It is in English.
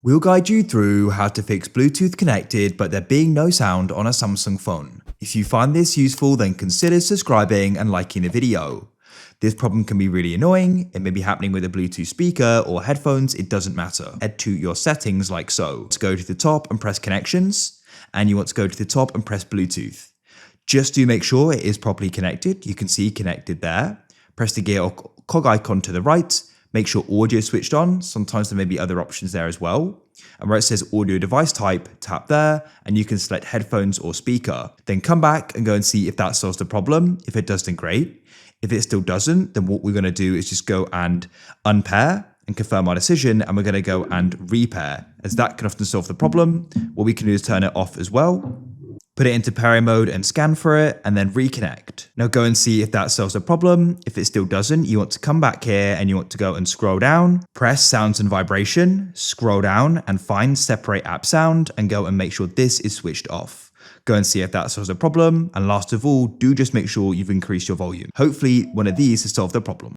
We'll guide you through how to fix Bluetooth connected but there being no sound on a Samsung phone. If you find this useful, then consider subscribing and liking the video. This problem can be really annoying. It may be happening with a Bluetooth speaker or headphones, it doesn't matter. Head to your settings like so. To go to the top and press connections, and you want to go to the top and press Bluetooth. Just do make sure it is properly connected. You can see connected there. Press the gear or cog icon to the right. Make sure audio is switched on. Sometimes there may be other options there as well. And where it says audio device type, tap there and you can select headphones or speaker. Then come back and go and see if that solves the problem. If it does, then great. If it still doesn't, then what we're going to do is just go and unpair and confirm our decision, and we're going to go and repair, as that can often solve the problem. What we can do is turn it off as well. Put it into pairing mode and scan for it, and then reconnect. Now go and see if that solves the problem. If it still doesn't, you want to come back here and you want to go and scroll down, press sounds and vibration, scroll down and find separate app sound and go and make sure this is switched off. Go and see if that solves the problem. And last of all, do just make sure you've increased your volume. Hopefully one of these has solved the problem.